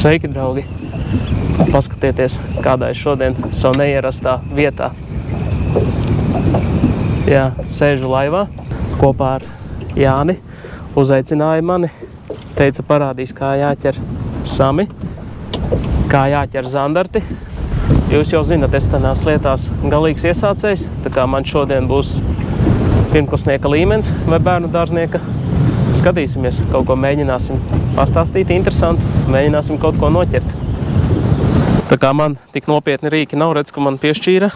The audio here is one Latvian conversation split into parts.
Sveiki, draugi! Paskatieties, kādā es šodien savu neierastā vietā. Jā, sēžu laivā kopā ar Jāni. Uzaicināja mani, teica parādīs, kā jāķer sami, kā jāķer zandarti. Jūs jau zinat, es tādās lietās galīgs iesācējs, tā kā man šodien būs pirmklasnieka līmenis vai bērnu dārznieka. Skatīsimies, kaut ko mēģināsim pastāstīt interesantu, mēģināsim kaut ko noķert. Tā kā man tik nopietni rīki nav, redz, ka man piešķīra.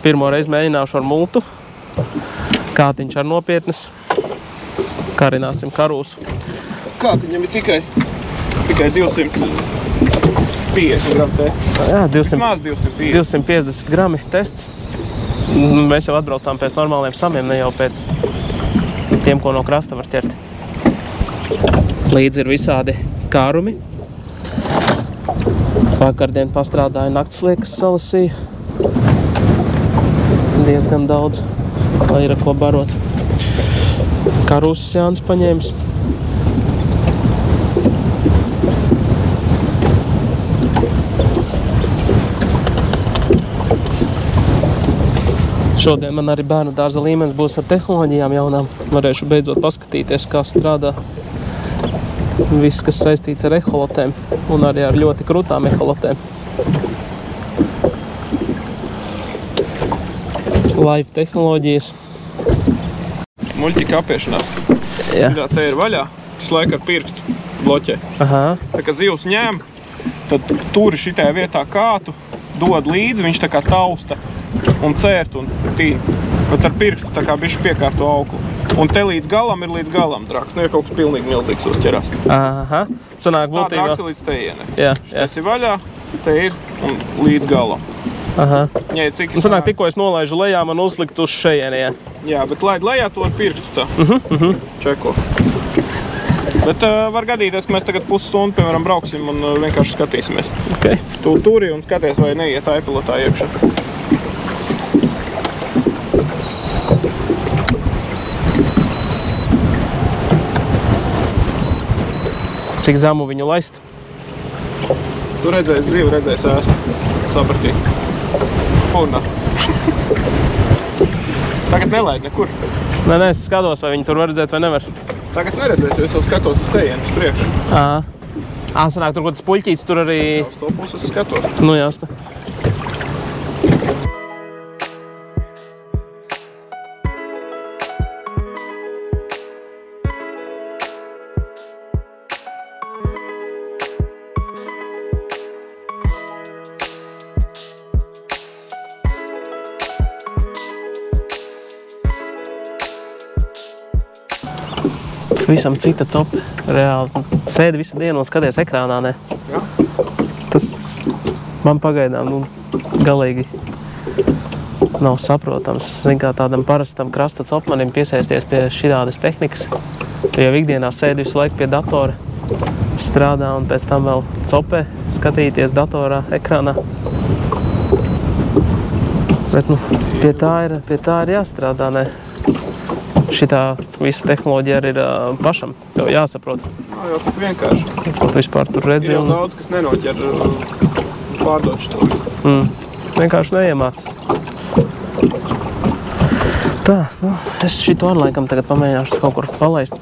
Pirmo reizi mēģināšu ar multu. Kātiņš ar nopietnes. Karināsim karūsu. Kātiņam ir tikai 250 gramu tests. Jā, 250 grami tests. Mēs jau atbraucām pēc normāliem samiem, ne jau pēc tiem, ko no krasta var ķert. Līdzi ir visādi kārumi. Vakardien pastrādāju naktsliekas salasīju. Diezgan daudz, lai ir ko barot. Karūsas Jānis paņēmis. Šodien man arī bērnu dārza līmenis būs ar tehnoloģijām jaunām. Varēšu beidzot paskatīties, kā strādā viss, kas saistīts ar eholotēm un arī ar ļoti krūtām eholotēm. Live tehnoloģijas. Muļķika apiešanās. Jā. Te ir vaļā, tas laika ar pirkstu bloķē. Aha. Tā kā zivs ņem, tad turi šitajā vietā kātu, dod līdzi, viņš tā kā tausta un cērt un tīn. Bet ar pirkstu tā kā bišķi piekārto auklu. Un te līdz galam ir līdz galam draks. Nu, ir kaut kas pilnīgi milzīgs uzķerās. Aha. Sanāk būtībā. Tā draks ir līdz tejienē. Jā. Tas ir vaļā, te ir un līdz galam. Aha. Jā, cik sanāk, tikko es nolaižu lejā, man uzlikt uz šejieni, jā. Jā, bet laid lejā to ar pirkstu tā. Čeko. Bet var gadīties, ka mēs tagad pusstundu, piemēram, brauksim un vienkārši skatīsimies. Okay. Tu turi un skaties, vai neiet aipilotā iekšā. Cik zemu viņu laist? Tu redzēsi zivu, redzēsi ēstu. Sapratīs. Purnā. Tagad nelaid nekur. Nē, es skatos, vai viņi tur var redzēt vai nevar. Tagad neredzēsi, jo es jau skatos uz tejienu, uz priekšu. Sanāk, tur kaut tas puļķītis, tur arī... Jā, uz to puses skatos. Nu, jāsna. Visam cita copa, reāli. Sēdi visu dienu un skaties ekrānā, ne? Jā. Tas man pagaidām, galīgi nav saprotams. Zin kā tādam parastam krasta copmanim piesaisties pie šidādas tehnikas. Tu jau ikdienā sēdi visu laiku pie datora, strādā un pēc tam vēl copē, skatīties datorā, ekrānā. Bet, pie tā ir jāstrādā, ne? Šitā visa tehnoloģija arī ir pašam, tev jāsaprot. Jā, pat vienkārši. Ko tu vispār tur redzi? Ir jau daudz, kas nenoķer pārdot šito. Vienkārši neiemācas. Tā, es šito ar laikam tagad pamēģināšu kaut kur palaist.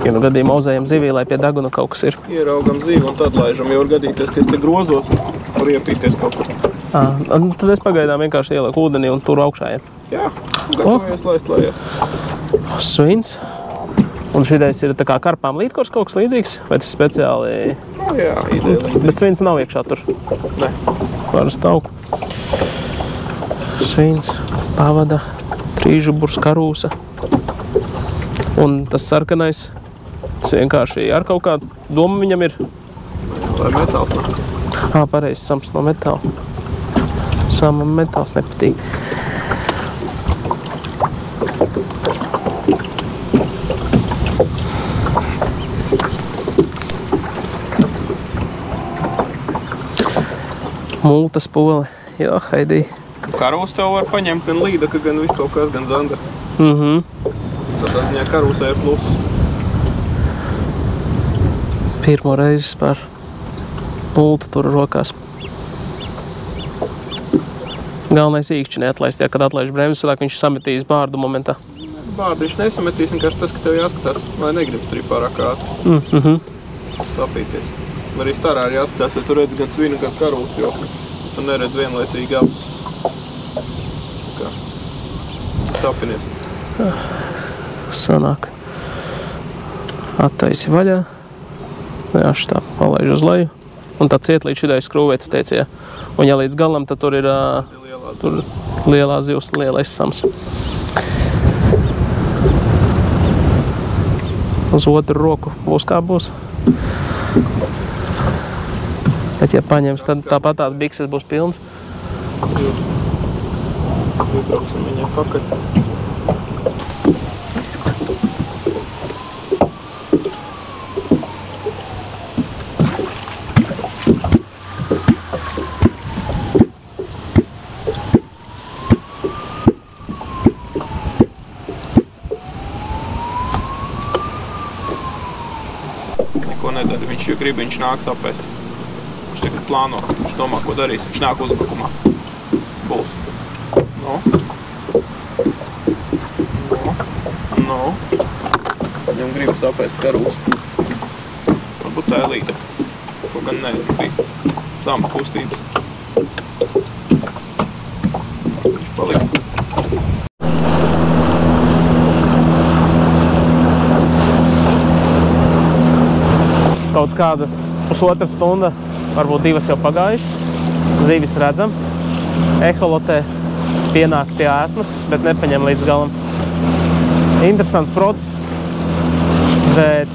Ja nu gadījumā auzējam zivī, lai pie daguna kaut kas ir. Ieraugam zivi un tad laižam, jo var gadīties, ka es te grozos un var iepīties kaut kur. Tad es pagaidām vienkārši ielieku ūdenī un tur augšā. Jā, gatavojies laist lejā. Svins. Un šitais ir tā kā karpām līdkors kaut kas līdzīgs? Vai tas speciāli... Jā, ideāli. Bet svins nav iekšā tur? Nē. Varas tauku. Svins, pavada, trīžuburs, karūsa. Un tas sarkanais, tas vienkārši ar kaut kādu domu viņam ir. Lai metāls nav. Pareizi, sams no metāla. Samam metāls nepatīk. Multas pole, jā, haidī. Karūs tev var paņemt gan līdaka, gan visu kaut kas, gan zandarti. Tādā ziņā karūsē ir pluss. Pirmo reizi vispār pultu tur rokās. Galvenais īkšķi neatlaist, kad atlaiž bremzes, tad viņš sametīs bārdu momentā. Bārdu viņš nesametīs, vienkārši tas, ka tev jāskatās, lai negrib tur pārāk ātri. Sapīties. Arī starā ir jāskatās, jo tu redz gan svinu, gan karūs, jo tu neredz vienlaicīgi abas. Sapinies. Sanāk. Attaisi vaļā. Jā, šitā palaiž uz leju. Un tā ciet līdz šitai skrūvē, tu teici, jā. Un ja līdz galam, tad tur ir tur lielā zivs, lielais sams. Uz otru roku būs kā būs. Bet ja paņems, tad tāpat tās bikses būs pilnas. Iebrauksim viņai pakaļ. Neko nedara, viņš jau grib, viņš nāk sapēst. Viņš tagad plāno, viņš domā, ko darīs, viņš nāk uzbrukumā. Būs. No. Viņam grib sapēst karūs. Varbūt tā elīte. Ko gan ne, bija sama kustības. Viņš palika. Kaut kādas pusotra stunda, varbūt 2 jau pagājušas. Zivis redzam. Eholotē pienāk pie ēsmas, bet nepaņem līdz galam. Interesants process, bet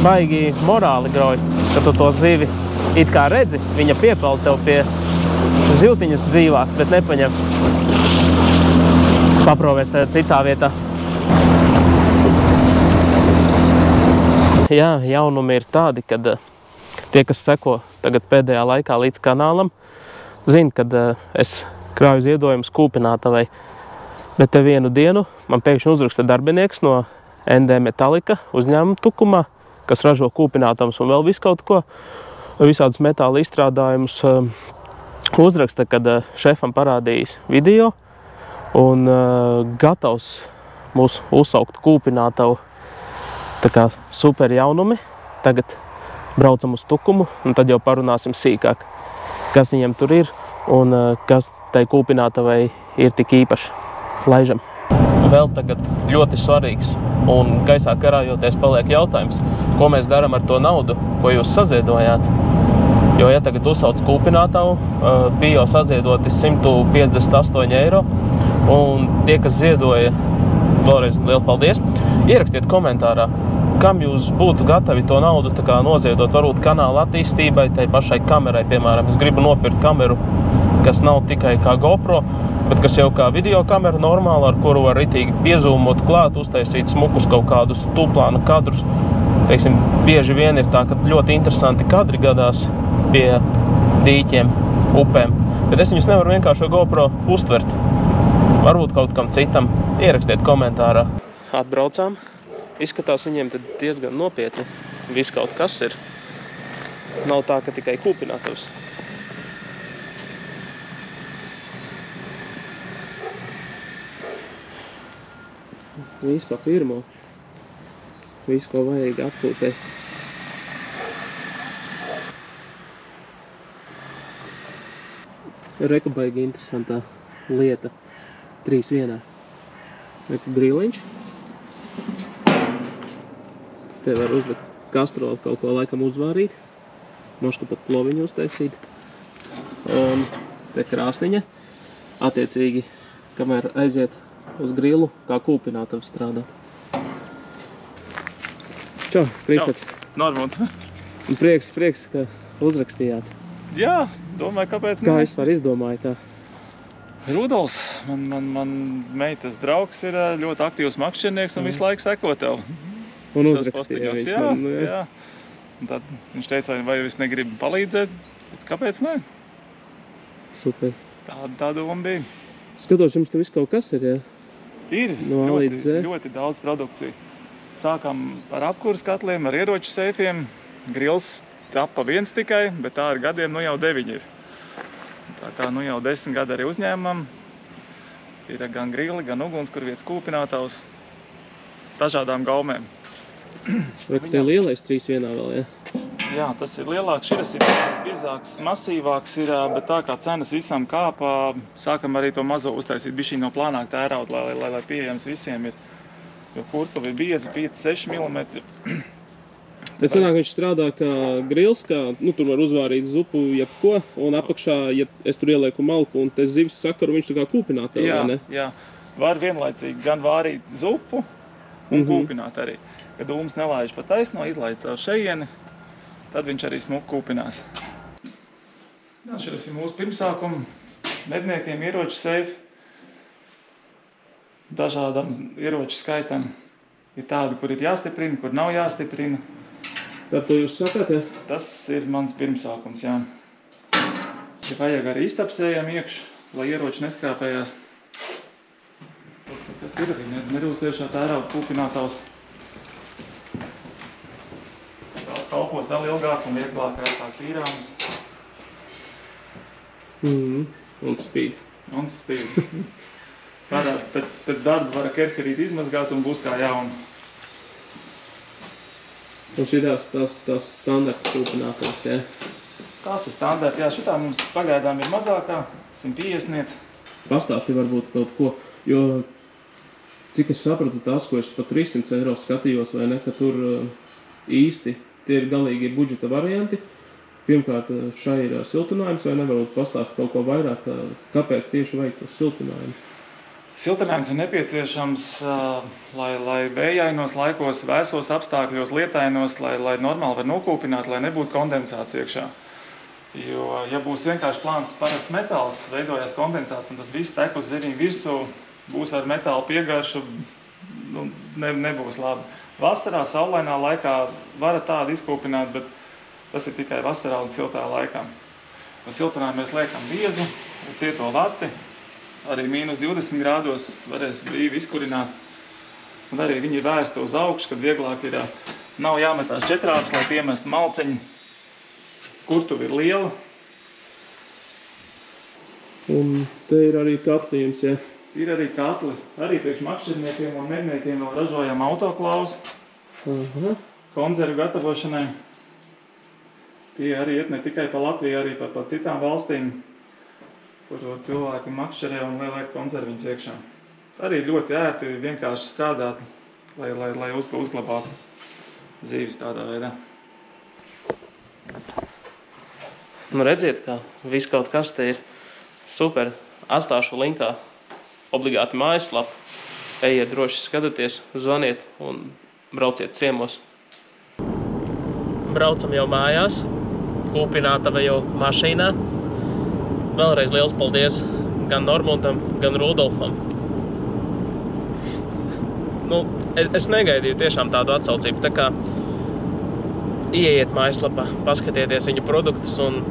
baigi morāli grauj, ka tu to zivi it kā redzi, viņa piepeld tev pie zivtiņas dzīvās, bet nepaņem. Paprovēs tev citā vietā. Jā, jaunumi ir tādi, kad tie, kas seko tagad pēdējā laikā līdz kanālam, zina, kad es krāju ziedojumus kūpinātavai. Bet te vienu dienu man pēkšņi uzraksta darbinieks no ND Metalika uzņēmuma Tukumā, kas ražo kūpinātavus un vēl visu kaut ko, visādus metāla izstrādājumus. Uzraksta, kad šefam parādījis video un gatavs mūs uzsaukt kūpinātavu. Tā kā super jaunumi. Tagad braucam uz Tukumu un tad jau parunāsim sīkāk, kas viņam tur ir un kas tai kūpinātavai ir tik īpaši. Laižam. Vēl tagad ļoti svarīgs un gaisā karājoties paliek jautājums, ko mēs darām ar to naudu, ko jūs saziedojāt. Jo, ja tagad uzsauc kūpinātavu, bija jau saziedoti 158 eiro, un tie, kas ziedoja, vēlreiz liels paldies, ierakstiet komentārā, kam jūs būtu gatavi to naudu tā kā noziedot, varbūt kanāla attīstībai, tai pašai kamerai, piemēram. Es gribu nopirkt kameru, kas nav tikai kā GoPro, bet kas jau kā video kamera normāla, ar kuru var ritīgi piezūmot klāt, uztaisīt smukus kaut kādus tūplāna kadrus. Teiksim, bieži vien ir tā, ka ļoti interesanti kadri gadās pie dīķiem, upēm, bet es viņus nevaru vienkārši GoPro uztvert. Varbūt kaut kam citam. Ierakstiet komentārā. Atbraucām. Izskatās viņiem tad diezgan nopietni. Viss kaut kas ir. Nav tā, ka tikai kūpinātavs. Viss pa pirmo. Viss, ko vajag atpūtē. Reku baigi interesantā lieta. 3 vienā. Reku griliņš. Te var uzlikt kastroli, kaut ko laikam uzvārīt. Moška pat ploviņu uztaisīt. Un te krāsniņa. Attiecīgi, kamēr aiziet uz grilu, kā kūpinātavs strādāt. Čau, Kristaps. Normons. Un prieks, ka uzrakstījāt. Jā, domāju, kāpēc ne? Kā vispār izdomāja tā? Rudolfs, man meitas draugs ir ļoti aktīvs makšķernieks un visu laiku seko tev. Un uzrakstīja viņš man. Jā. Un tad viņš teica, vai es negribu palīdzēt. Kāpēc ne? Super. Tā doma bija. Skatos, jums te viss kaut kas ir, jā? Ir No A līdz Z. ļoti daudz produkciju. Sākam ar apkuras katliem, ar ieroču seifiem, grils tapa viens tikai, bet tā ar gadiem nu jau 9 ir. Tā kā nu jau 10 gadi arī uzņēmumam. Ir gan grili, gan ugunskura kūpinātājs dažādām gaumēm. Vai ka te lielais 3 vienā vēl, ja? Jā, tas ir lielāks, šis ir biezāks, masīvāks, bet tā kā cenas visam kāpā, sākam arī to mazo uztaisīt bišķiņ no plānāk tērauda, lai pieejams visiem ir. Jo kurtuvi ir biezi 5-6 mm. Bet sanāk, viņš strādā kā grils, kā, tur var uzvārīt zupu, jebko, un apakšā, ja es tur ielieku malku un te zivs sakaru, viņš tā kā kūpināt tev, vai ne? Jā, var vienlaicīgi gan vārīt zupu un kūpināt arī. Kad dūms nelaiž pa taisno, izlaiž caur šejieni, tad viņš arī smuki kūpinās. Šis ir mūsu pirmsākuma medniekiem ieroču seifi. Dažādam ieroču skaitam ir tādi, kur ir jāstiprina, kur nav jāstiprina. Par to jūs sakāt, ja? Tas ir mans pirmsākums, jā. Ja vajag arī iztapsējam iekš, lai ieroči neskrāpējās. Tas ir arī nerūsējušā tērauda kūpinātājs. Tās kalpos vēl ilgāk un vieglāk ērtāk tīrāmas. Un spīd. Un spīd. Pēc darba var kerherīt izmazgāt un būs kā jauna. Un šitās tās standarta kūpinātās, ja? Tās ir standarta, jā. Šitā mums pagaidām ir mazākā, 150. Pastāsti varbūt kaut ko, jo cik es sapratu tās, ko es par 300 eiro skatījos, vai ne, ka tur īsti tie ir galīgi budžeta varianti. Pirmkārt, šai ir siltinājums, vai nevarbūt pastāstīt kaut ko vairāk, kāpēc tieši vajag to siltinājumu? Siltinājums ir nepieciešams, lai vējainos laikos, vēsos apstākļos, lietainos, lai normāli var nokūpināt, lai nebūtu kondensāts iekšā. Jo, ja būs vienkārši plāns parasts metāls, veidojas kondensāts un tas viss tek uz zivīm virsū, būs ar metālu piegaršu, nebūs labi. Vasarā, saulainā laikā varat tādu izkūpināt, bet tas ir tikai vasarā un siltā laikā. Uz siltinājumu mēs liekam biezu, cieto vati, arī -20 grādos varēs brīvi izkurināt. Un arī viņi ir vērsti uz augšu, kad vieglāk ir, nav jāmetās četrāps, lai piemestu malceņu. Kurtuvi ir liela. Un te ir arī katlījums, ja? Ir arī katli, arī priekš makšķerniekiem un medniekiem vēl ražojam autoklaus, konzervu gatavošanai. Tie arī iet ne tikai pa Latviju, arī pa citām valstīm, kur cilvēki makšķerē un liek konzerviņas iekšā. Arī ļoti ērti vienkārši strādāt, lai uzglabātu zīves tādā veidā. Nu redziet, kā viss kaut kas te ir super. Atstāšu linkā obligāti mājaslapu. Ejiet droši skatāties, zvaniet un brauciet ciemos. Braucam jau mājās, kūpinātava jau mašīnā. Vēlreiz liels paldies gan Normundam, gan Rudolfam. Es negaidīju tiešām tādu atsaucību, tā kā ieiet mājaslapā, paskatieties viņu produktus un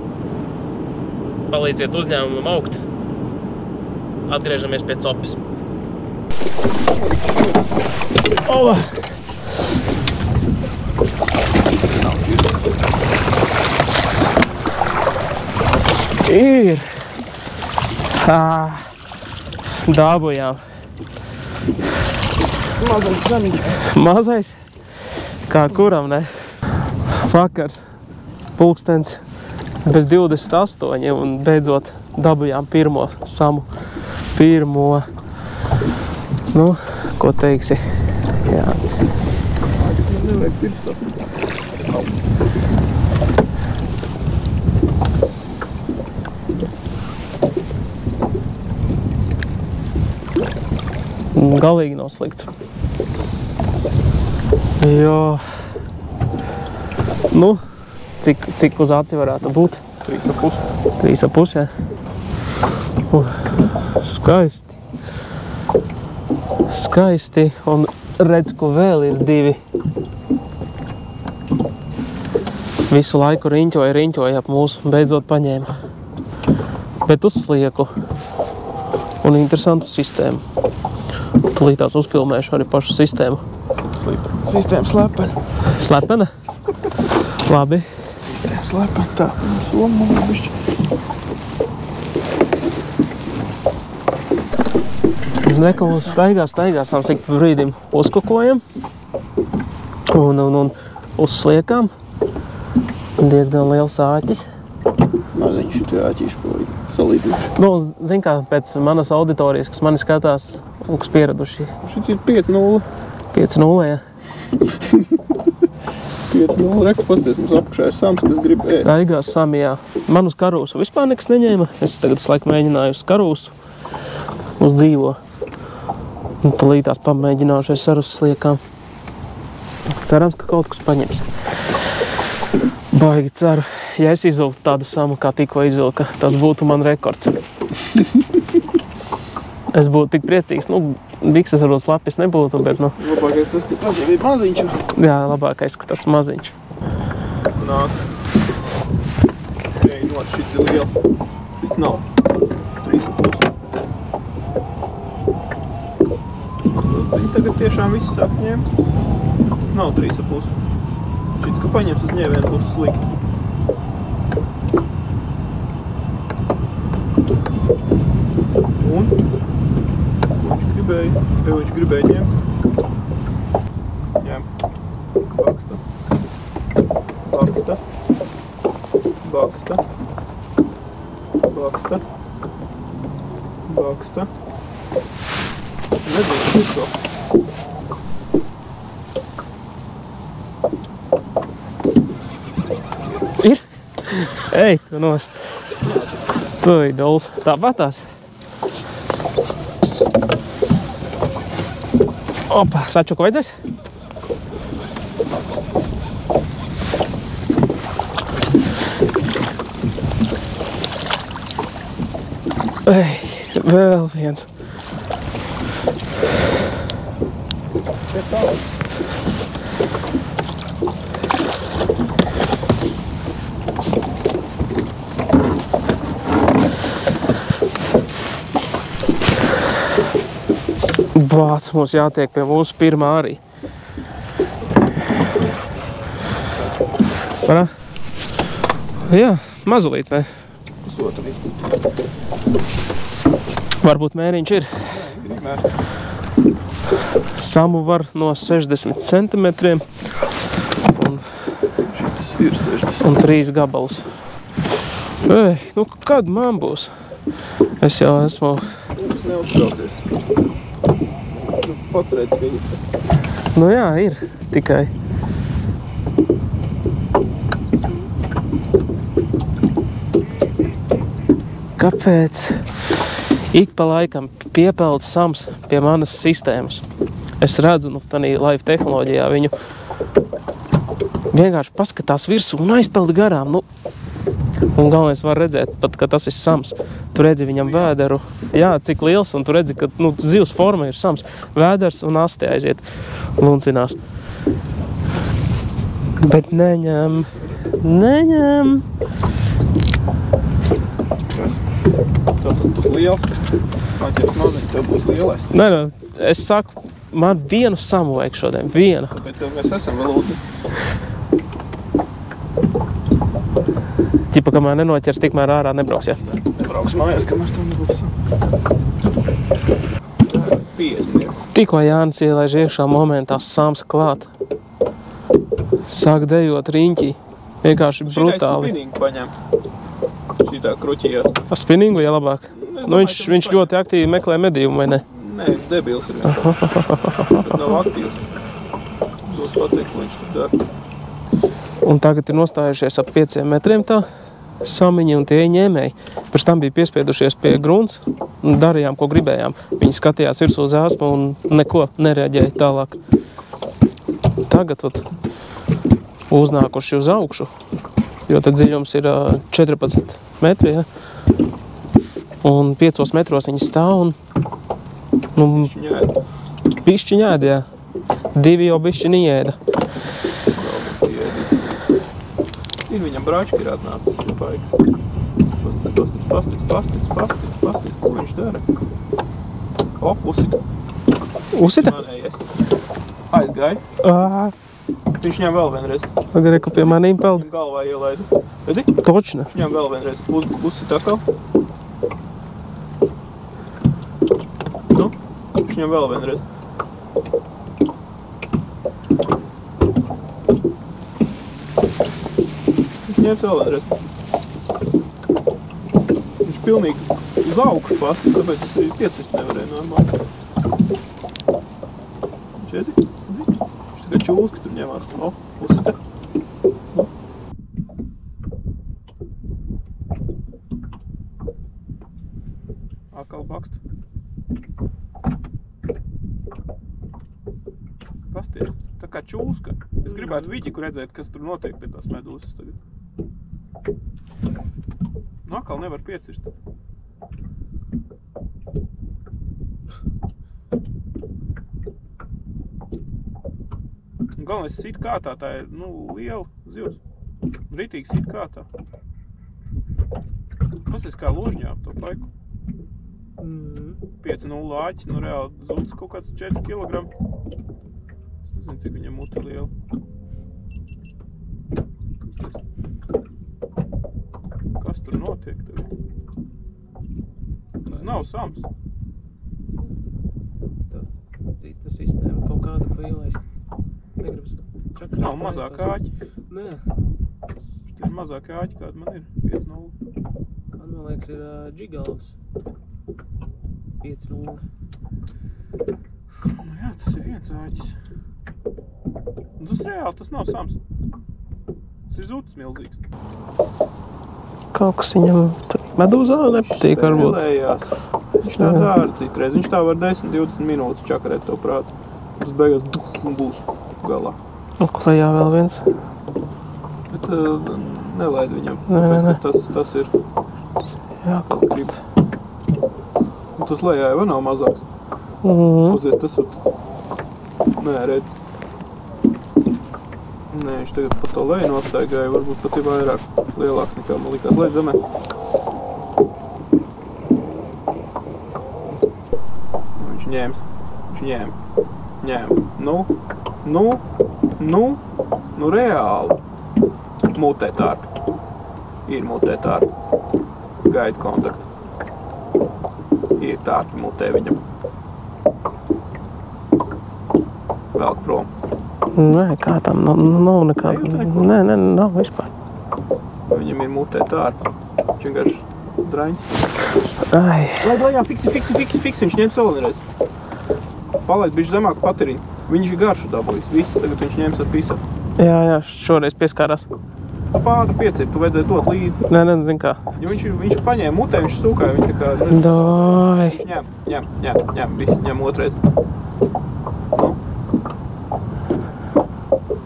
palīdziet uzņēmumam augt. Atgriežamies pie copes. Ir! Dabujām. Mazais zemiņš. Mazais? Kā kuram, ne? Vakars, pulkstens bez 28 un beidzot dabujām pirmo samu. Pirmo. Nu, ko teiksi? Jā. Nevajag pirkstu. Galīgi nav slikts. Jo, nu, cik uz aci varētu būt? 3,5. 3,5, jā. Skaisti. Skaisti. Un redz, ko vēl ir 2. Visu laiku riņķoja ap mūsu, beidzot paņēma. Bet uz slieku. Un interesantu sistēmu. Tūlītās uzfilmēšu arī pašu sistēmu. Sistēma slepena. Slepena? Labi. Sistēma slepeni tā, pirms somu bišķi. Uz nekalas staigās, tam ik brīdim uzkukojam un uzsliekam. Diezgan liels āķis. Maziņš šitie āķīši palīgi salīdinoši. Nu, zin kā, pēc manas auditorijas, kas mani skatās, un kas pieraduši. Šits ir 5-0. 5-0, ja. 5-0, reku pasties, mums apakšā ir Sams, kas grib ēst. Staigās Sami, jā. Man uz karūsu vispār nekas neņēma. Es tagad laiku mēģināju uz karūsu, uz dzīvo. Un talītās pamēģinājušies ar uzsliekām. Cerams, ka kaut kas paņems. Baigi ceru. Ja es izvilktu tādu Samu, kā tikko izvilka, tas būtu man rekords. Es būtu tik priecīgs. Nu, bikses varbūt slapis nebūtu, bet, nu... Labākais tas, ka tas jau ir maziņš. Jā, labākais, ka tas maziņš. Nāk. Skrēj not, šits ir liels. Šits nav. 3,5. Viņi tagad tiešām viss sāks ņemt. Nav 3,5. Šits, ka paņems uz ņēvienu, būs slikti. Un? Viņš gribēja ņemt. Ņem. Baksta. Baksta. Baksta. Baksta. Baksta. Nedrīkst visu. Ir? Ej, tu nost. Tu idols. Tāpatās. Opa, sačuku vajadzēs? Ej, vēl viens. Šeit tālāk. Bāc, mums jātiek pie mūsu pirmā arī. Varā? Jā, mazulīt, ne? Pusotru. Varbūt mēriņš ir. Samu var no 60 centimetriem un, Ir 60. un 3 gabalus. Ej, nu kad man būs? Es jau esmu... Neuztraucies. Pats redz, ka ir. Nu jā, ir tikai. Kāpēc ik pa laikam piepeld Sams pie manas sistēmas? Es redzu, nu, tādā live tehnoloģijā viņu vienkārši paskatās virsū un aizpelda garām. Nu, un galvenais var redzēt, pat, ka tas ir Sams. Tu redzi viņam vēderu, jā, cik liels, un tu redzi, ka nu, zivs forma ir Sams. Vēders un asti aiziet luncinās. Bet neņem. Tātad būs liels. Paņems maziņš, tev būs lielais. Nē, es saku, man vienu Samu vajag šodien, vienu. Tāpēc jau mēs esam vēl ūdeni. Ķipa, kamēr nenoķers, tikmēr ārā nebrauks, ja? Nebrauks mājās, kamēr tev nebūs. 50. Tikko Jānis ielaiž iekšā momentā Sams klāt. Sāk dejot riņķī. Vienkārši brutāli. Šitais spinningu paņem. Šitā kruķījās. Ar spinningu, ja labāk? Nu, viņš ļoti aktīvi meklē medījumu, vai ne? Nē, debils ir vienkārši. Bet nav aktīvs. Dot pateikt, ko viņš tur dara. Un tagad ir nostājušies ap 5 metriem tā Samiņi un tie ņēmēji. Pēc tam bija piespiedušies pie grunts un darījām, ko gribējām. Viņi skatījās virsū uz āsmu un neko nereaģēja tālāk. Tagad uznākuši uz augšu, jo tad dziļums ir 14 metri, ja? Un 5 metros viņi stāv un bišķi ņēda, jā. 2 jau bišķi neēda. Ir viņam brāčki ir atnācis. Pastīts, ko viņš dara. O, uzsita. Uzsita? Manējais. Aizgāja. Viņš ņem vēl vienreiz. Tagad reku pie manīm peld. Viņam galvā ielaidu. Redzi? Točna. Viņš ņem vēl vienreiz. Uzsit atkal. Nu, viņš ņem vēl vienreiz. Viņš ņems vēl vienreiz. Viņš pilnīgi uz augšu pasi, tāpēc es arī piecist nevarēju normāli. Viņš redzi? Viņš tagad čūska tur ņemās. O, uzsita. Nu. Atkal bakst. Pasties, tā kā čūska. Es gribētu viģiku redzēt, kas tur notiek pie tās medūzas tagad. Nu, atkal nevar piecirst. Galvenais sit kātā, tā ir, liela zivs. Ritīgi sit kātā. Pasties kā ložņāp to paiku. 5,0 āķis, reāli zuds kaut kāds 4 kilogramu. Es nezinu, cik viņam muti liela. Kas tur notiek tagad? Tas nav sams. Tā cita sistēma kaut kāda pa ielaist. Negribas čakarēt. Nav mazāk āķi. Nē. Šķiet ir mazāk āķi, kāda man ir. 5,0. Man liekas ir džigalvs. 5,0. Nu jā, tas ir viens āķis. Un tas reāli, tas nav sams. Tas ir zuds milzīgs. Kaut kas viņam medūzā nepatīk varbūt. Spēlējās. Viņš tā dara citreiz. Viņš tā var 10-20 minūtes čakarēt to prātu. Tas beigās būs galā. Un klajā vēl viens. Bet nelaid viņam. Nē. Tas ir. Jā, kaut grib. Un tas lejā jau nav mazāks. Pazies, tas ir. Nē, redz. Nē, viņš tagad pa to leju nostaigāja. Varbūt pat ir vairāk lielāks nekā man likās. Leid zemē. Viņš ņēma. Nu reāli. Mutē tārpi. Ir mutē tārpi. Gaida kontaktu. Ir tārpi mutē viņam. Velk prom. Nē, kā tam nav nekāda. Nē, nav vispār. Viņam ir mutē tārpi. Viņš vienkārši draņas. Ai. Laid lejā, fiksi. Viņš ņems vēl vienreiz. Palaid bišķi zemāku patiriņu. Viņš ir garšu dabūjis. Viss tagad viņš ņems ar pisat. Jā, šoreiz pieskārās. Pātru piecīt, tu vajadzēja dot līdzi. Nē, zin kā. Jo viņš paņēma mutē, viņš sūkāja, viņš tā kā... Dai. Viņš ņem, viss ņem otrais.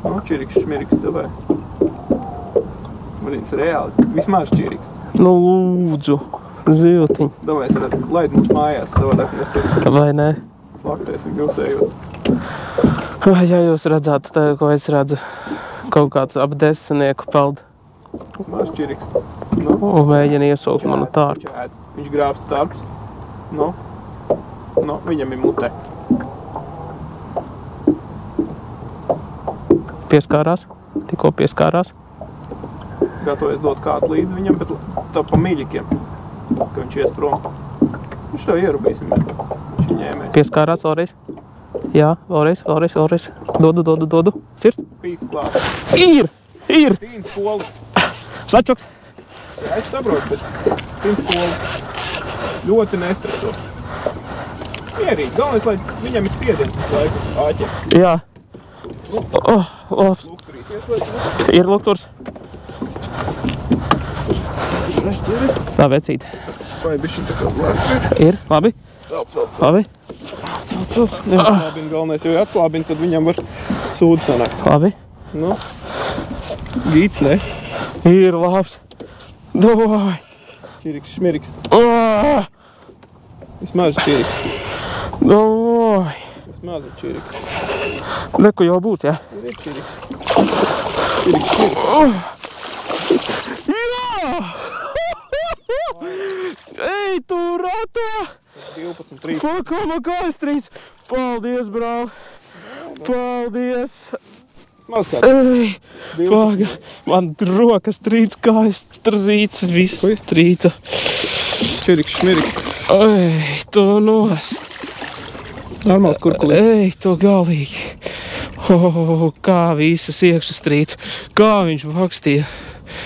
Nu, čiriks, šmiriks, davai. Marīns reāli, vismaz čiriks. Nu, lūdzu, ziltiņ. Davai, es varētu laid mums mājās, savādāk mēs te Vai ne? slaktēsim jūsējot. Ja jūs redzētu tā, ko es redzu, kaut kāds ap 10 peld. Vismaz čiriks. Un mēģina iesaukt manu tārpu. Viņš grābst tārps. Viņam ir mutē. Pieskārās, tikko pieskārās. Gatavojas dot kādu līdzi viņam, bet tā pa miļikiem, ka viņš ies prom. Viņš tev ierubīsim, bet viņš ņēmē. Pieskārās vēlreiz. Jā, vēlreiz. Dodu. Cirst. Pīs klāt. Ir! Tīns poli. Sačoks. Jā, es saprotu, bet tīns poli. Ļoti nestreso. Mierīgi. Galvenais, lai viņam ir spiediens uz laiku āķiem. Jā. Lukturīt ieslēdz. Ir lukturs. Tā vecīt. Vai bišķiņ tā kā zlēkšķi? Ir, labi. Labi. Neatslābina galvenais, jo atslābina, tad viņam var sūdi sanākt. Labi. Nu, gīts, ne? Ir labs. Dovai. Čiriks, šmiriks. Dovai. Vismaz čiriks. Vismaz čiriks. Reku jau būt, jā? Ir čiriks. Čiriks. Jā! Ej, tu ratā! 12, 3. Fakama kājas 3. Paldies, brāl. Paldies. Maz kā. Ei, paga, man rokas trīc, kājas trīc, viss trīca. Čiriks, šmiriks. Ei, to nost. Normāls kurkulīts. Ei, to galīgi. Kā visas iekšas trīc. Kā viņš bakstīja.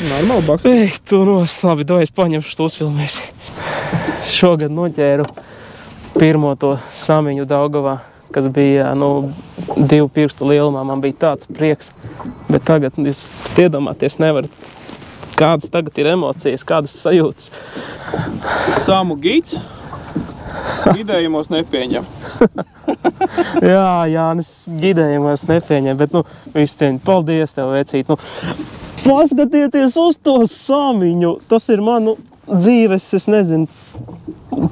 Normāli bakstīja. Ei, to nost. Labi, es paņemšu tos filmēs. Šogad noķēru pirmo to samiņu Daugavā, kas bija, 2 pirkstu lielumā. Man bija tāds prieks. Bet tagad jūs iedomāties nevarat, kādas tagad ir emocijas, kādas sajūtas. Samu gids. Gidējumos nepieņem. Jā, Jānis, gidējumos nepieņem, bet, viss cieņi, paldies tev, vecīt. Paskatieties uz to samiņu. Tas ir manu dzīves, es nezinu,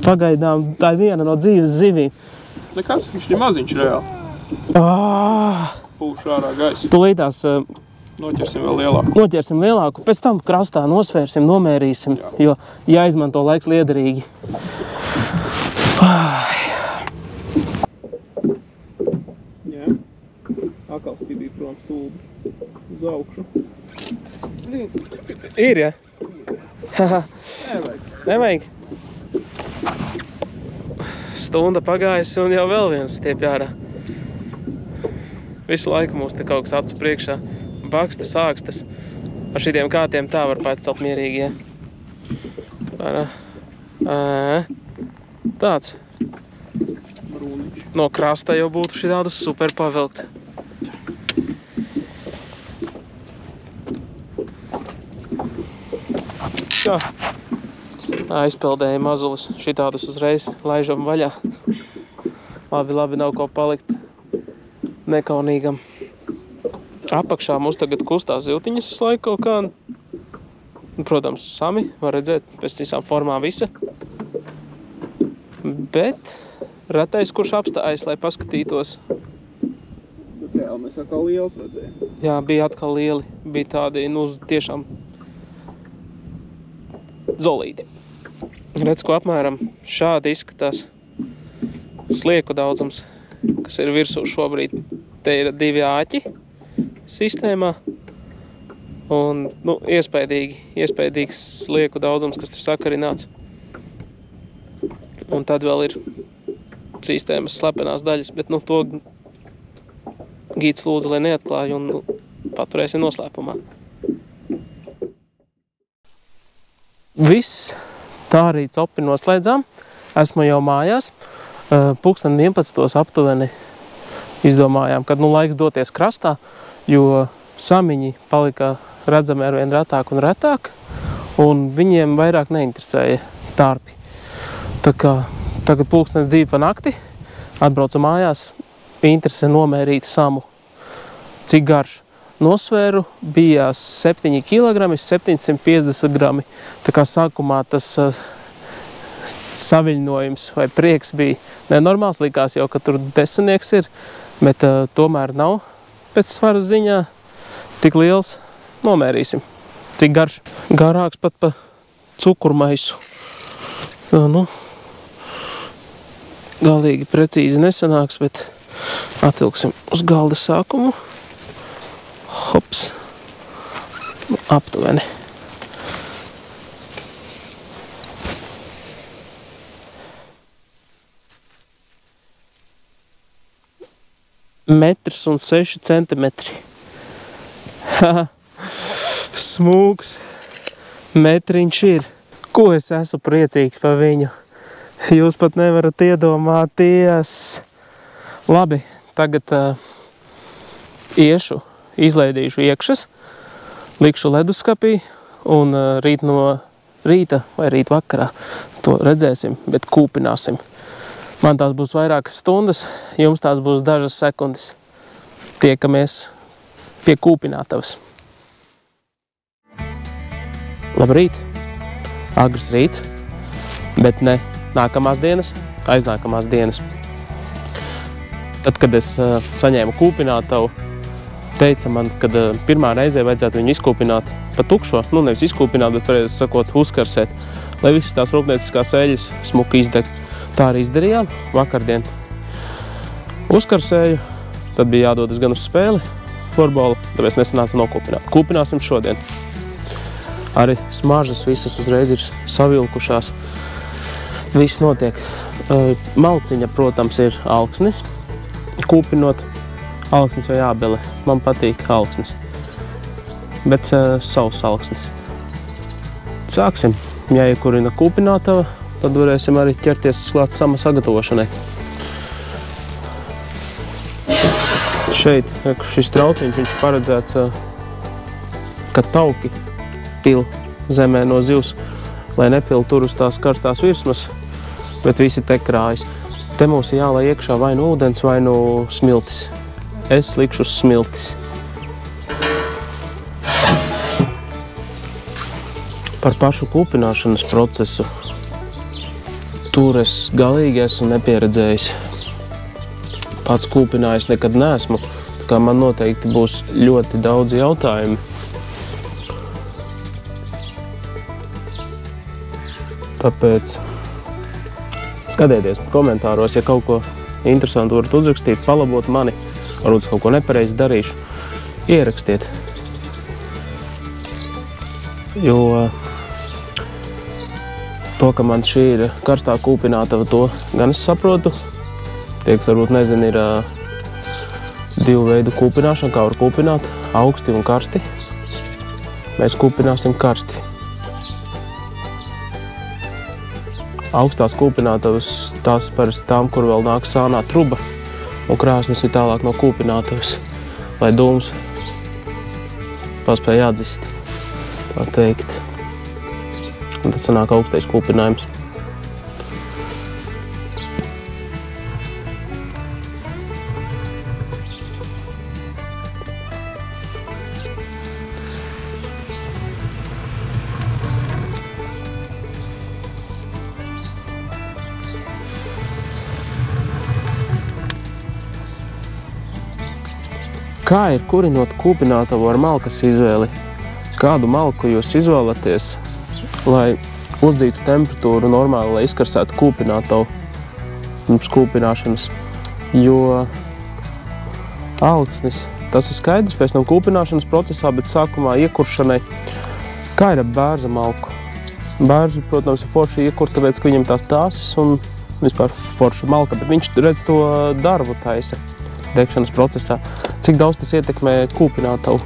pagaidām, tā ir viena no dzīves zivīm. Nekas, viņš ir maziņš reāli. Pūš ārā gaisa. Tūlītās Noķersim vēl lielāku. Noķersim lielāku, pēc tam krastā nosvērsim, nomērīsim, jo jāizmanto laiks liederīgi. Jā. Akal stibīja prom stulbi. Uz augšu. Ir, ja? Nevajag. Nevajag. Stunda pagājusi un jau vēl viens stiep ārā. Visu laiku mums te kaut kas acu priekšā. Bakstas, ākstas. Ar šitiem kātiem tā var pacelt mierīgi, ja? Tāds. Brūniņš. No krasta jau būtu šī tādu super pavilkt. Jā. Aizpeldēja mazulis. Šitādus uzreiz laižam vaļā. Labi, nav ko palikt nekaunīgam. Apakšā mums tagad kustās ziltiņas uz laiku kaut kā. Protams, sami, var redzēt, pēc visām formām visa. Bet retais, kurš apstājas, lai paskatītos. Jā, mēs atkal liels redzējām. Jā, bija atkal lieli. Bija tādi, tiešām zolīti. Redz, ko apmēram šādi izskatās slieku daudzums, kas ir virsū šobrīd. Te ir 2 āķi sistēmā. Un, iespējīgs slieku daudzums, kas ir sakarināts. Un tad vēl ir sistēmas slepenās daļas, bet, to gīds lūdzu, lai neatklāju un paturēsim noslēpumā. Viss, tā arī copi noslēdzām. Esmu jau mājās. 11:00 aptuveni izdomājām, kad laiks doties krastā, jo samiņi palika redzami arvien retāk un retāk, un viņiem vairāk neinteresēja tārpi. Tā kā tagad 2:30 pa nakti atbraucu mājās, interesē nomērīt samu. Cik garš? Nosvēru bija 7 kg, 750 grami. Tā kā sākumā tas saviļņojums vai prieks bija nenormāls, likās jau, ka tur 10 ir, bet tomēr nav pēc svara ziņā tik liels. Nomērīsim. Cik garš? Garāks pat pa cukurmaisu. Galīgi precīzi nesanāks, bet atvilksim uz galda sākumu. Hops. Aptuveni. Metrs un 6 centimetri. Smūgs. Metriņš ir. Ko es esmu priecīgs par viņu? Jūs pat nevarat iedomāties. Labi, tagad izlaidīšu iekšas, likšu leduskapī un rīt no rīta vai rīt vakarā to redzēsim, bet kūpināsim. Man tās būs vairākas stundas, jums tās būs dažas sekundes. Tiekamies pie kūpinātavas. Labrīt! Agrs rīts, bet ne nākamās dienas, aiznākamās dienas. Tad, kad es saņēmu kūpinātavu, teica man, kad pirmā reizē vajadzētu viņu izkūpināt pa tukšo, nevis izkūpināt, bet pareizi sakot, uzkarsēt, lai visas tās rūpnieciskās eļas smuki izdeg. Tā arī izdarījām vakardien. Uzkarsēju, tad bija jādodas gan uz spēli, florbola, tāpēc nesanāca nokūpināt. Kūpināsim šodien. Arī smaržas visas uzreiz ir savilkušās. Viss notiek. Malciņa, protams, ir alksnis. Kūpinot alksnis vai ābele. Man patīk alksnis. Bet savs alksnis. Sāksim. Ja iekurina kūpinātava, tad varēsim arī ķerties klāt sama sagatavošanai. Šeit šis trauciņš viņš paredzēts, ka tauki pil zemē no zivs, lai nepil tur uz tās karstās virsmas, bet visi te krājas. Te mums ir jālai iekšā vai nu ūdens, vai nu smiltis. Es likšu uz smiltis. Par pašu kūpināšanas procesu. Tur es galīgi esmu nepieredzējis. Pats kūpinājis nekad neesmu, tā kā man noteikti būs ļoti daudz jautājumi. Tāpēc skatieties komentāros, ja kaut ko interesantu varat uzrakstīt, palabot mani, varbūt kaut ko nepareizi darīšu, ierakstiet. Jo to, ka man šī ir karstā kūpinātava, to gan es saprotu. Tie, kas varbūt nezina, ir divu veidu kūpināšana, kā var kūpināt, augsti un karsti. Mēs kūpināsim karsti. Augstās kūpinātavas tās parasti tām, kur vēl nāk sānā truba, un krāsnes ir tālāk no kūpinātavas, lai dūms paspēj atdzist, tā teikt. Un tad sanāk augstais kūpinājums. Kā ir kurinot kūpinātavu ar malkas izvēli? Kādu malku jūs izvēlaties, lai uzdītu temperatūru normāli, lai izkarsētu kūpinātavu pirms kūpināšanas? Jo alksnis, tas ir skaidrs pēc tam kūpināšanas procesā, bet sākumā iekuršanai, kā ir ar bērza malku? Bērzi, protams, ir forši iekurt, tāpēc, ka viņam tās tāsas un vispār forša malka, bet viņš redz to darbu taisa degšanas procesā. Cik daudz tas ietekmē kūpinātavu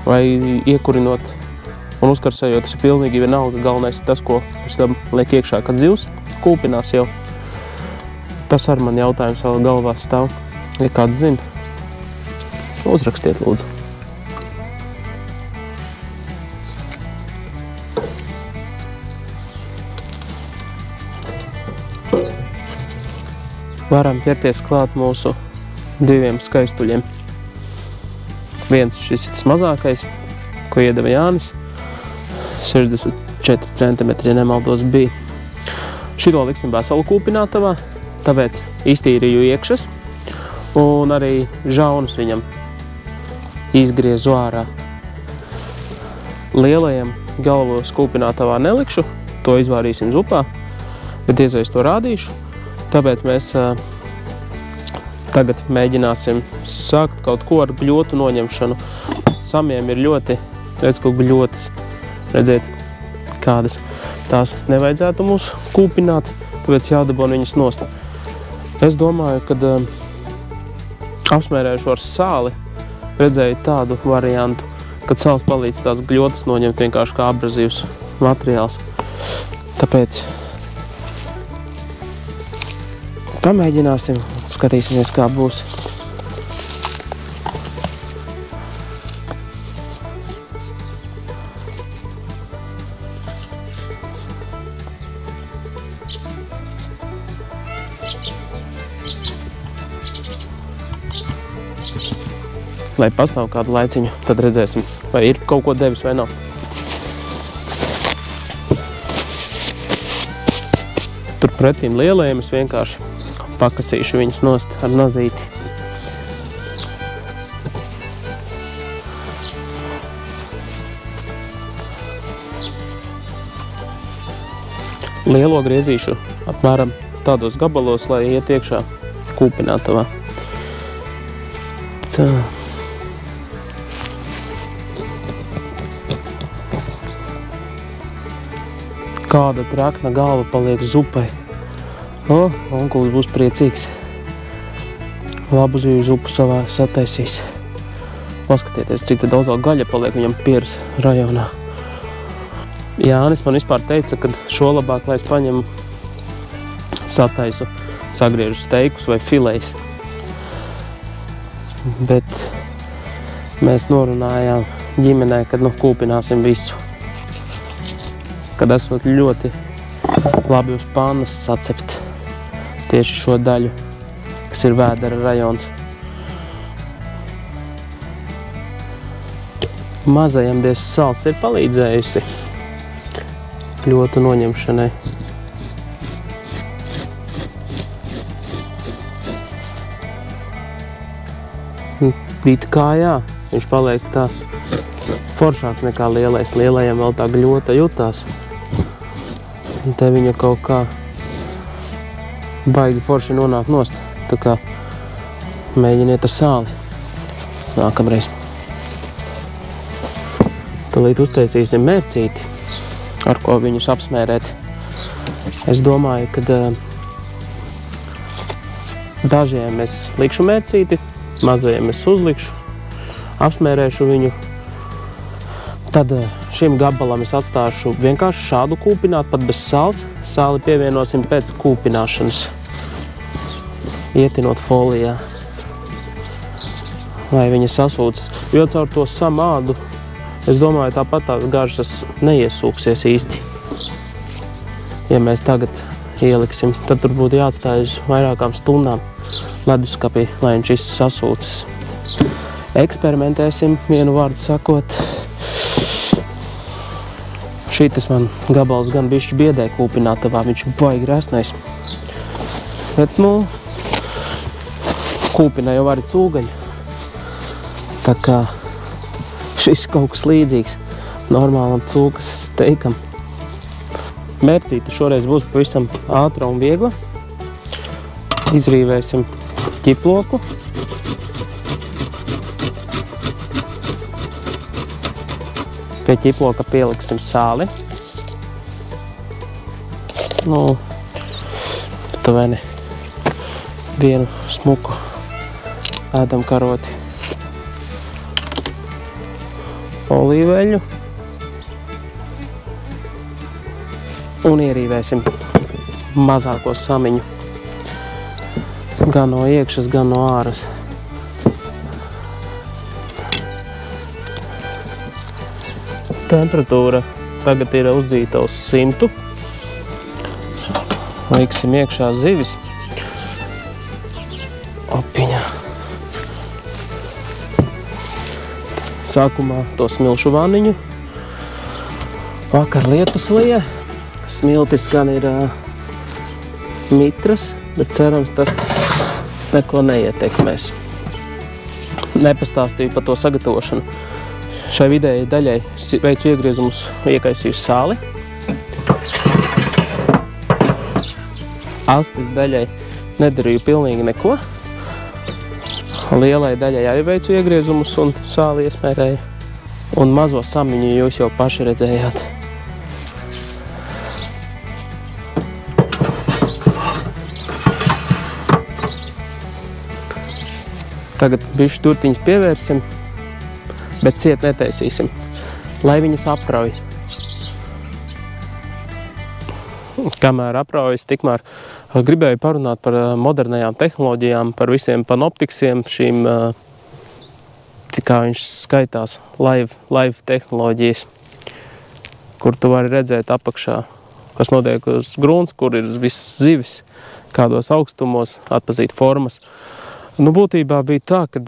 vai iekurinot un uzkarsējot, tas ir pilnīgi vienalga. Galvenais ir tas, ko pēc tam liek iekšā, kad zivs kūpinās jau. Tas ar man jautājums savā galvā stāv. Ja kāds zina, uzrakstiet lūdzu. Varam ķerties klāt mūsu diviem skaistuļiem. Viens šis ir tas mazākais, ko iedeva Jānis. 64 cm, ja nemaldos, bija. Šito liksim veselu kūpinātavā, tāpēc iztīrīju iekšas un arī žaunus viņam izgriezu ārā. Lielajam galvos kūpinātavā nelikšu, to izvārīsim zupā, bet diez vai es to rādīšu. Tāpēc mēs tagad mēģināsim sākt kaut ko ar gļotu noņemšanu. Samiem ir ļoti, redz, ko gļotas. Redziet, kādas tās nevajadzētu mums kūpināt, tāpēc jādabon viņas nost. Es domāju, kad apsmērējuši ar sāli, redzēju tādu variantu, kad sāls palīdz tās gļotas noņemt vienkārši kā abrazīvs materiāls. Tāpēc pamēģināsim, skatīsimies, kā būs. Lai pastāv kādu laiciņu, tad redzēsim, vai ir kaut ko devis vai nav. Tur pretīm lielajiem es vienkārši pakasīšu viņas nost ar nazīti. Lielo griezīšu apmēram tādos gabalos, lai iet iekšā kūpinātavā. Tā. Kāda trakna galva paliek zupai. O, onkulis būs priecīgs. Labu zivju zupu savā sataisīs. Paskatieties, cik te daudz vēl gaļa paliek viņam Pieras rajonā. Jānis man vispār teica, ka šo labāk, lai es paņemu sataisu, sagriežu steikus vai filejus. Bet mēs norunājām ģimenē, kad kūpināsim visu. Kad esot ļoti labi uz pannas sacept tieši šo daļu, kas ir Vēdera rajons. Mazajam diez sals ir palīdzējusi kļotu noņemšanai. It kā jā, viņš paliek tā foršāk nekā lielais. Lielajam vēl tā gļota jutās. Un te viņa kaut kā baigi forši nonāk nost. Tā kā mēģiniet ar sāli nākamreiz. Tūlīt uztaisīsim mērcīti, ar ko viņus apsmērēt. Es domāju, ka dažiem es likšu mērcīti, mazajiem es uzlikšu, apsmērēšu viņu. Tad šim gabalam es atstāšu vienkārši šādu kūpināt, pat bez sāls. Sāli pievienosim pēc kūpināšanas, ietinot folijā, lai viņa sasūcas. Jo caur to samādu, es domāju, tāpat tās garžas neiesūksies īsti. Ja mēs tagad ieliksim, tad tur būtu jāatstāj uz vairākām stundām leduskapī, lai viņš viss sasūcas. Eksperimentēsim, vienu vārdu sakot. Šitas man gabals gan bišķi biedē kūpinātavā, viņš ir baigi resnais. Bet, kūpinā jau arī cūgaļu. Tā kā šis kaut kas līdzīgs normālam cūkas steikam. Mērcīte šoreiz būs pavisam ātra un viegla. Izrīvēsim ķiploku. Pie ķiploka pieliksim sāli. Aptuveni vienu smuku ēdam karoti. Olīveļu. Un ierīvēsim mazāko samiņu. Gan no iekšas, gan no āras. Temperatūra tagad ir uzdzīta uz 100. Liksim iekšā zivis. Opiņā. Sākumā to smilšu vaniņu. Vakar lietus lija. Smiltis gan ir mitras, bet cerams tas neko neietekmēs. Nepastāstīju par to sagatavošanu. Šai vidējai daļai veicu iegriezumus, iekaisīju sāli. Astes daļai nedarīju pilnīgi neko. Lielai daļai arī veicu iegriezumus un sāli iesmērēju. Un mazo samiņu jūs jau paši redzējāt. Tagad bišķi turtiņas pievērsim, bet ciet netaisīsim, lai viņas aprauj. Kamēr apraujas, tikmēr gribēju parunāt par modernajām tehnoloģijām, par visiem panoptiksiem, šīm, kā viņš skaitās, live tehnoloģijas, kur tu vari redzēt apakšā, kas notiek uz grunts, kur ir visas zivis, kādos augstumos, atpazīt formas. Būtībā bija tā, kad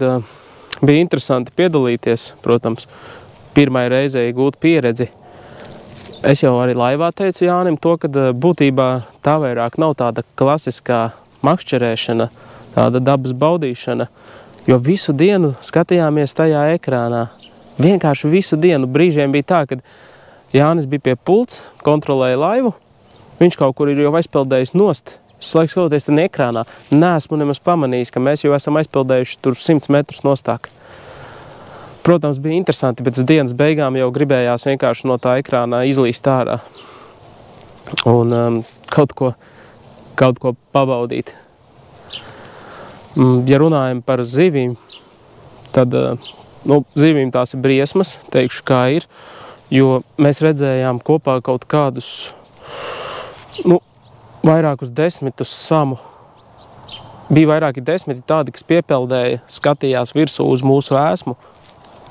bija interesanti piedalīties, protams, pirmai reizei gūt pieredzi. Es jau arī laivā teicu Jānim to, ka būtībā tā vairāk nav tāda klasiskā makšķerēšana, tāda dabas baudīšana, jo visu dienu skatījāmies tajā ekrānā. Vienkārši visu dienu. Brīžiem bija tā, kad Jānis bija pie pults, kontrolēja laivu, viņš kaut kur ir jau aizpeldējis nost. Es laiku skatoties ten ekrānā, neesmu nemaz pamanījis, ka mēs jau esam aizpildējuši tur 100 metrus nostāk. Protams, bija interesanti, bet uz dienas beigām jau gribējās vienkārši no tā ekrānā izlīst ārā. un kaut ko pabaudīt. Ja runājam par zivīm, tad zivīm tās ir briesmas, teikšu kā ir, jo mēs redzējām kopā kaut kādus vairākus 10 samu. Bija vairāki 10 tādi, kas piepeldēja, skatījās virsū uz mūsu vēsmu,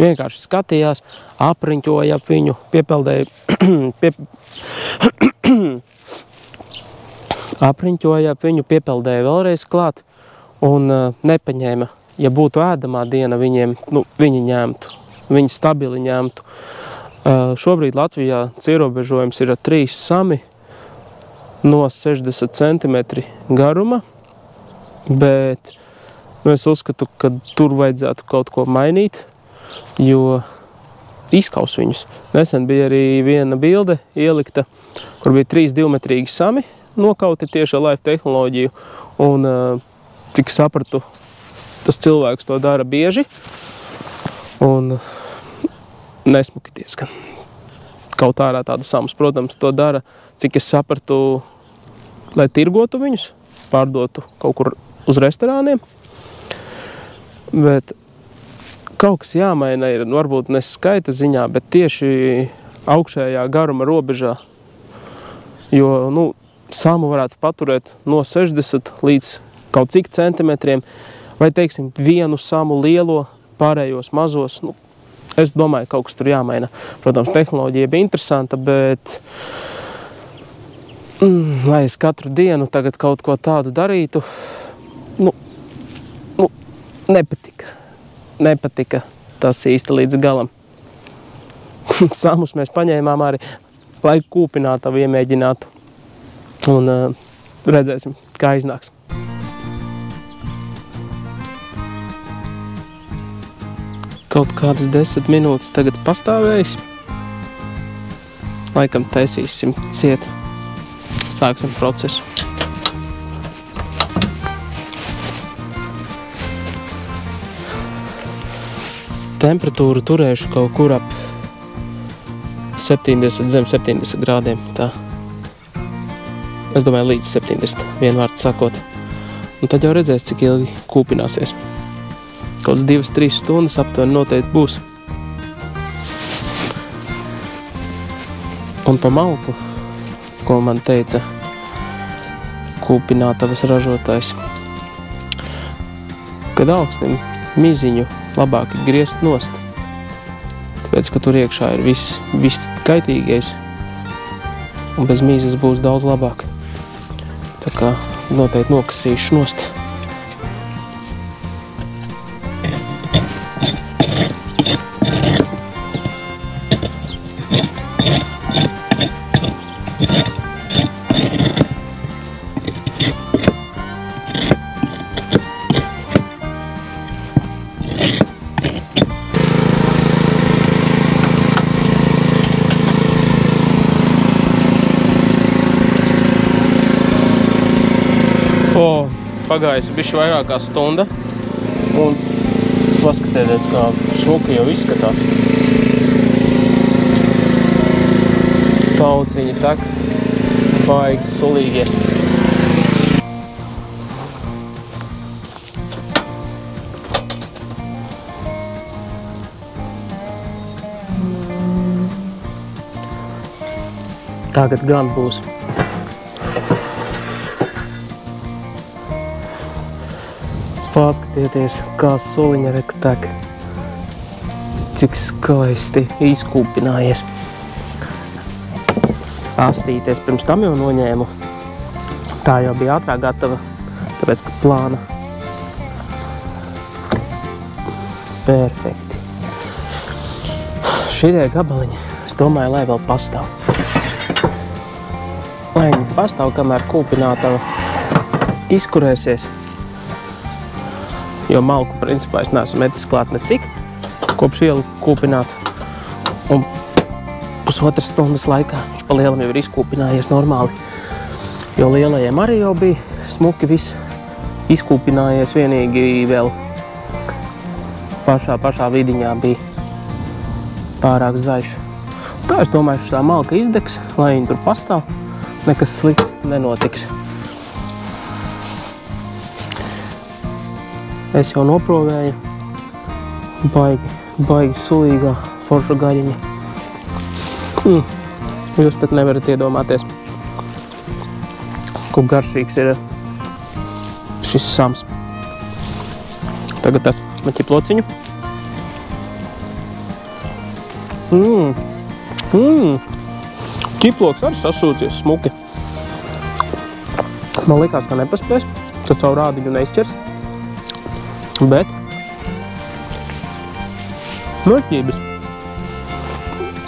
vienkārši skatījās, apriņķoja ap viņu, piepeldēja, apriņķoja ap viņu, piepeldēja vēlreiz klāt un nepaņēma. Ja būtu ēdamā diena viņiem, viņi ņemtu, viņi stabili ņemtu. Šobrīd Latvijā ierobežojums ir 3 sami no 60 centimetri garuma, bet es uzskatu, ka tur vajadzētu kaut ko mainīt, jo izkaus viņus. Nesen bija arī viena bilde ielikta, kur bija 3 divmetrīgi sami nokauti tieši ar live tehnoloģiju, un cik sapratu, tas cilvēks to dara bieži, un nesmuki diezgan. Kaut ārā tādu samus, protams, to dara, cik es sapratu, lai tirgotu viņus, pārdotu kaut kur uz restorāniem, bet kaut kas jāmaina ir, varbūt ne skaita ziņā, bet tieši augšējā garuma robežā, jo, samu varētu paturēt no 60 līdz kaut cik centimetriem, vai, teiksim, vienu samu lielo, pārējos mazos. Es domāju, kaut kas tur jāmaina. Protams, tehnoloģija bija interesanta, bet lai es katru dienu tagad kaut ko tādu darītu, nepatika. Nepatika tas īsti līdz galam. Samus mēs paņēmām arī, lai kūpinātavu iemēģinātu. Un redzēsim, kā iznāks. Kaut kādas 10 minūtes tagad pastāvējis. Laikam taisīsim ciet. Sāksim procesu. Temperatūru turēšu kaut kur ap 70, zem 70 grādiem. Tā. Es domāju, līdz 70, vienvārds sakot. Un tad jau redzēs, cik ilgi kūpināsies. Kaut 2-3 stundas aptuveni noteikti būs. Un pa malku, ko man teica kūpinātavas ražotājs, kad augsnim miziņu labāk griezt nost, tāpēc, ka tur iekšā ir viss kaitīgais, un bez mīzes būs daudz labāk. Tā kā noteikti nokasīšu nost. Pagājusi bišķi vairāk kā stunda, un paskatieties, kā šmuka jau izskatās. Tauciņi tak, baigi sulīgie. Tagad gan būs. Paskatieties, kā suliņa reka tek, cik skaisti izkūpinājies. Astīties pirms tam jau noņēmu. Tā jau bija ātrāk gatava, tāpēc, ka plāna. Perfekti. Šitie gabaliņi, es domāju, lai vēl pastāv. Lai viņi pastāv, kamēr kūpinātava izkurēsies. Jo malku, principā, es neesmu metis klāt necik, kopš ielu kūpināt. Un pusotras stundas laikā viņš pa lielam jau ir izkūpinājies normāli. Jo lielajiem arī jau bija smuki viss izkūpinājies, vienīgi vēl pašā vidiņā bija pārāk zaļš. Tā es domāju, šitā malka izdegs, lai viņi tur pastāv. nekas slikts nenotiks. Es jau noprovēju baigi sulīgā forša gaļiņa. Jūs pat nevarat iedomāties, ko garšīgs ir šis sams. Tagad tas maķi plociņu. Ķiploks arī sasūcies smuki. Man likās, ka nepaspēs, tad savu rādiņu neizķers. Bet noķības.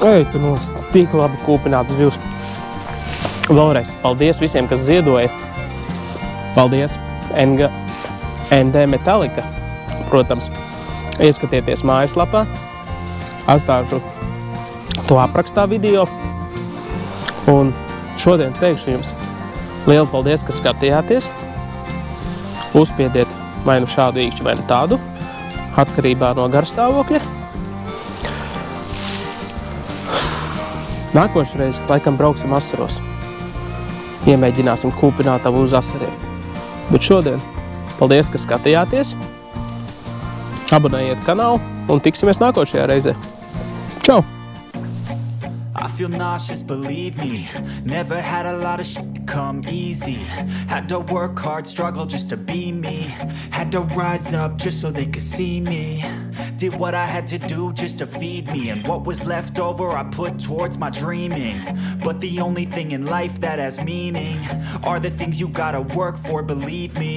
Ej, tu nost, tik labi kūpināta zivs. Vēlreiz, paldies visiem, kas ziedoja. Paldies ND Metallica. Protams, ieskatieties mājaslapā. Atstāšu to aprakstā video. Un šodien teikšu jums lielu paldies, ka skatījāties. Uzspiediet vai nu šādu īkšķi, vai nu tādu, atkarībā no garstāvokļa. Nākošreiz laikam brauksim asaros. Iemēģināsim kūpinātavu uz asariem. Bet šodien paldies, ka skatījāties. Abonējiet kanālu un tiksimies nākošajā reizē. Čau! I feel nauseous, believe me. Never had a lot of shit come easy. Had to work hard, struggle just to be me. Had to rise up just so they could see me. Did what I had to do just to feed me. And what was left over I put towards my dreaming. But the only thing in life that has meaning are the things you gotta work for, believe me.